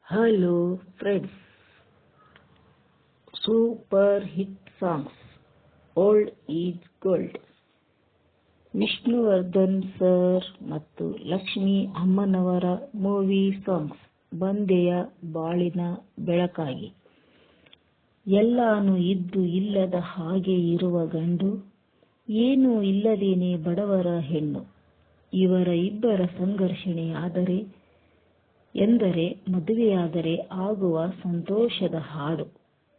Hello friends, super hit songs old is gold. Vishnuvardhan sir ಮತ್ತು ಲಕ್ಷ್ಮಿ ಅಮ್ಮನವರ movie songs. ಬಂದೆಯ ಬಾಳಿನ ಬೆಳಕಾಗಿ. ಎಲ್ಲಾನು ಇದ್ದು ಇಲ್ಲದ ಹಾಗೆ ಇರುವ ಗಂಡು, ಏನೂ ಇಲ್ಲದೇನೆ ಬಡವರ ಹೆಣ್ಣು. ಇವರ ಇಬ್ಬರ ಸಂಘರ್ಷಣೆ ಎಂದರೆ ಮದುವೆಯಾದರೆ ಆಗುವ ಸಂತೋಷದ ಹಾಡು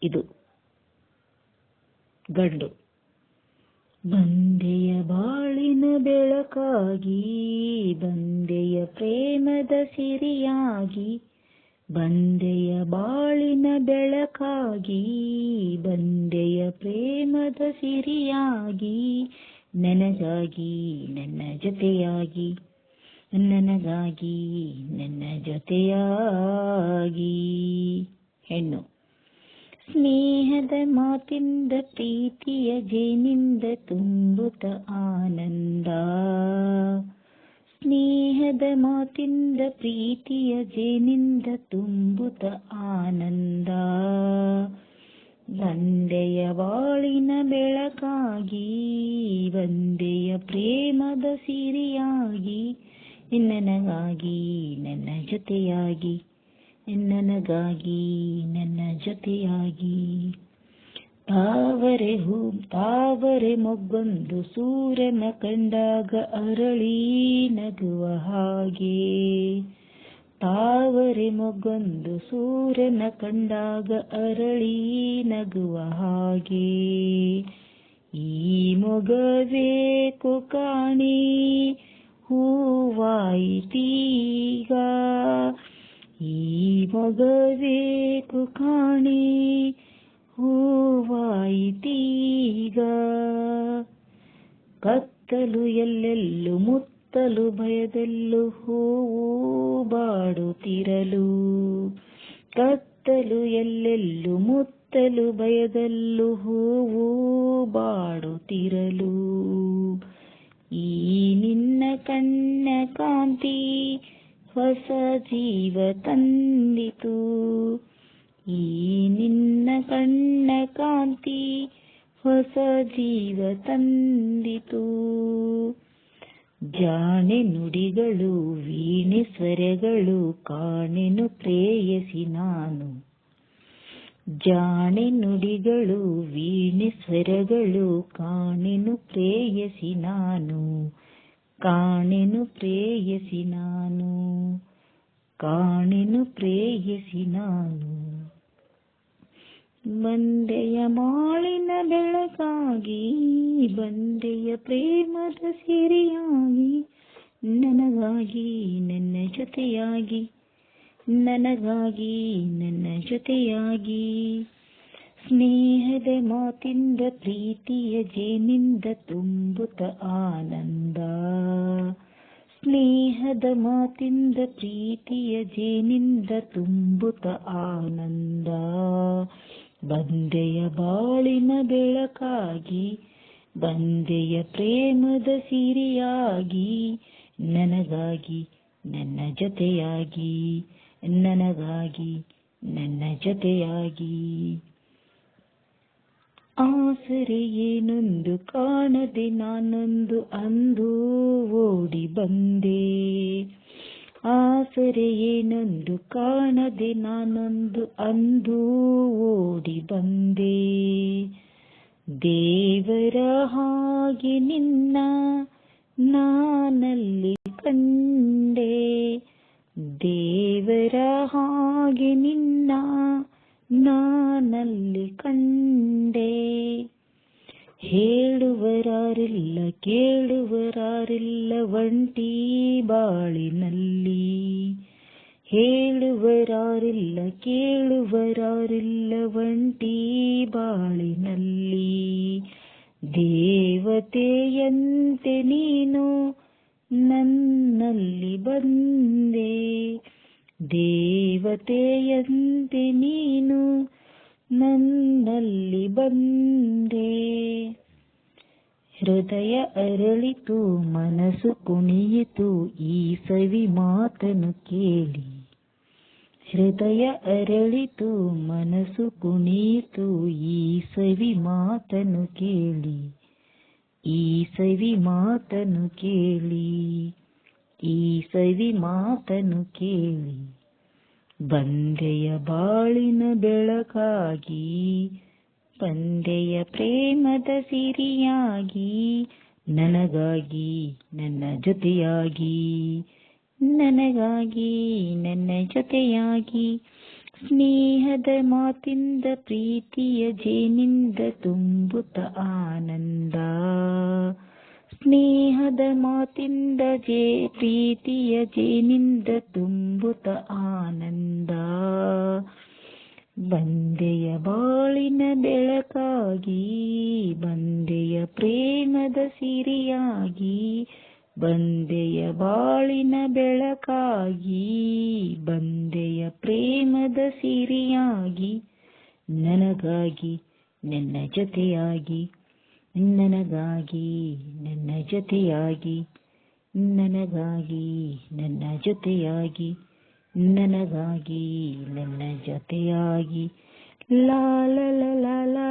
ಇದು. ಗಂಡು. ಬಂದೆಯ ಬಾಳಿನ ಬೆಳಕಾಗಿ, ಬಂದೆಯ ಪ್ರೇಮದ ಸಿರಿಯಾಗಿ, ಬಂದೆಯ ಬಾಳಿನ ಬೆಳಕಾಗಿ, ಬಂದೆಯ ಪ್ರೇಮದ ಸಿರಿಯಾಗಿ, ನನಗಾಗಿ ನನ್ನ ಜೊತೆಯಾಗಿ, ನನಗಾಗಿ ನನ್ನ ಜೊತೆಯಾಗಿ. ಹೆಣ್ಣು. ಸ್ನೇಹದ ಮಾತಿಂದ ಪ್ರೀತಿಯ ಜೇನಿಂದ ತುಂಬುತ್ತ ಆನಂದ, ಸ್ನೇಹದ ಮಾತಿಂದ ಪ್ರೀತಿಯ ಜೇನಿಂದ ತುಂಬುತ್ತ ಆನಂದ. ಬಂದೆಯ ಬಾಳಿನ ಬೆಳಕಾಗಿ, ಬಂದೆಯ ಪ್ರೇಮದ ಸಿರಿಯಾಗಿ, ನನಗಾಗಿ ನನ್ನ ಜೊತೆಯಾಗಿ, ನನಗಾಗಿ ನನ್ನ ಜೊತೆಯಾಗಿ. ತಾವರೆ ಮೊಗ್ಗೊಂದು ಸೂರ್ಯನ ಕಂಡಾಗ ಅರಳಿ ನಗುವ ಹಾಗೆ, ತಾವರೆ ಮೊಗ್ಗೊಂದು ಸೂರ್ಯನ ಕಂಡಾಗ ಅರಳಿ ನಗುವ ಹಾಗೆ. ಈ ಮೊಗಬೇಕು ಕಾಣಿ ಹೂವಾಯಿತೀಗ, ಈ ಮೊಗಬೇಕು ಕಾಣಿ ಹೂವಾಯಿತೀಗ. ಕತ್ತಲು ಎಲ್ಲೆಲ್ಲೂ ಮುತ್ತಲು ಭಯದಲ್ಲೂ ಹೂವು ಬಾಡುತ್ತಿರಲು, ಕತ್ತಲು ಎಲ್ಲೆಲ್ಲೂ ಮುತ್ತಲು ಭಯದಲ್ಲೂ ಹೂವು ಬಾಡುತ್ತಿರಲು. ಈ ನಿನ್ನ ಕಣ್ಣ ಕಾಂತಿ ಹೊಸ ಜೀವ ತಂದಿತು, ಈ ನಿನ್ನ ಕಣ್ಣ ಕಾಂತಿ ಹೊಸ ಜೀವ ತಂದಿತು. ಜಾಣೆ ನುಡಿಗಳು ವೀಣೆ ಸ್ವರಗಳು ಕಾಣೆನು ಪ್ರೇಯಸಿ ನಾನು, ಜಾಣೆ ನುಡಿಗಳು ವೀಣೆ ಸ್ವರಗಳು ಕಾಣೆನು ಪ್ರೇಯಸಿ ನಾನು, ಕಾಣೆನು ಪ್ರೇಯಸಿ ನಾನು, ಕಾಣೆನು ಪ್ರೇಯಸಿ ನಾನು. ಬಂದೆಯ ಬಾಳಿನ ಬೆಳಕಾಗಿ, ಬಂದೆಯ ಪ್ರೇಮದ ಸಿರಿಯಾಗಿ, ನನಗಾಗಿ ನನ್ನ ಜೊತೆಯಾಗಿ, ನನಗಾಗಿ ನನ್ನ ಜೊತೆಯಾಗಿ. ಸ್ನೇಹದ ಮಾತಿಂದ ಪ್ರೀತಿಯ ಜೇನಿಂದ ತುಂಬುತ್ತ ಆನಂದ, ಸ್ನೇಹದ ಮಾತಿಂದ ಪ್ರೀತಿಯ ಜೇನಿಂದ ತುಂಬುತ್ತ ಆನಂದ. ಬಂದೆಯ ಬಾಳಿನ ಬೆಳಕಾಗಿ, ಬಂದೆಯ ಪ್ರೇಮದ ಸಿರಿಯಾಗಿ, ನನಗಾಗಿ ನನ್ನ ಜೊತೆಯಾಗಿ, ನನಗಾಗಿ ನನ್ನ ಜೊತೆಯಾಗಿ. ಆಸರೆ ಏನೊಂದು ಕಾಣದೆ ನಾನೊಂದು ಅಂದು ಓಡಿ ಬಂದೆ, ಆಸರೆ ಏನೊಂದು ಕಾಣದೆ ನಾನೊಂದು ಅಂದು ಓಡಿ ಬಂದೆ. ದೇವರ ಹಾಗೆ ನಿನ್ನ ನಾನಲ್ಲಿ ಕಂಡೆ, ದೇವರ ಹಾಗೆ ನಿನ್ನ ನಾನಲ್ಲಿ ಕಂಡೆ. ಹೇಳುವರಾರಿಲ್ಲ ಕೇಳುವರಾರಿಲ್ಲ ಒಂಟಿ ಬಾಳಿನಲ್ಲಿ, ಹೇಳುವರಾರಿಲ್ಲ ಕೇಳುವರಾರಿಲ್ಲ ಒಂಟಿ ಬಾಳಿನಲ್ಲಿ. ದೇವತೆಯಂತೆ ನೀನು ನನ್ನಲ್ಲಿ ಬಂದೆ, ದೇವತೆಯಂತೆ ನೀನು ನನ್ನಲ್ಲಿ ಬಂದೆ. ಹೃದಯ ಅರಳಿತು ಮನಸ್ಸು ಕುಣಿಯಿತು ಈ ಸವಿ ಮಾತನ್ನು ಕೇಳಿ, ಹೃದಯ ಅರಳಿತು ಮನಸ್ಸು ಕುಣಿಯಿತು ಈ ಸವಿ ಮಾತನ್ನು ಕೇಳಿ, ಈ ಸವಿ ಮಾತನ್ನು ಕೇಳಿ, ಈ ಸವಿ ಮಾತನ್ನು ಕೇಳಿ. ಬಂದೆಯ ಬಾಳಿನ ಬೆಳಕಾಗಿ, ಬಂದೆಯ ಪ್ರೇಮದ ಸಿರಿಯಾಗಿ, ನನಗಾಗಿ ನನ್ನ ಜೊತೆಯಾಗಿ, ನನಗಾಗಿ ನನ್ನ ಜೊತೆಯಾಗಿ. ಸ್ನೇಹದ ಮಾತಿಂದ ಪ್ರೀತಿಯ ಜೇನಿಂದ ತುಂಬುತ್ತ ಆನಂದ, ಸ್ನೇಹದ ಮಾತಿಂದ ಪ್ರೀತಿಯ ಜೇನಿಂದ ತುಂಬುತ್ತ ಆನಂದ. ಬಂದೆಯ ಬಾಳಿನ ಬೆಳಕಾಗಿ, ಬಂದೆಯ ಪ್ರೇಮದ ಸಿರಿಯಾಗಿ, ಬಂದೆಯ ಬಾಳಿನ ಬೆಳಕಾಗಿ, ಬಂದೆಯ ಪ್ರೇಮದ ಸಿರಿಯಾಗಿ. ನನಗಾಗಿ ನನ್ನ ಜೊತೆಯಾಗಿ, ನನಗಾಗಿ ನನ್ನ ಜೊತೆಯಾಗಿ, ನನಗಾಗಿ ನನ್ನ ಜೊತೆಯಾಗಿ, ನನಗಾಗಿ ನನ್ನ ಜೊತೆಯಾಗಿ. ಲಾ ಲಾ ಲಾ ಲಾ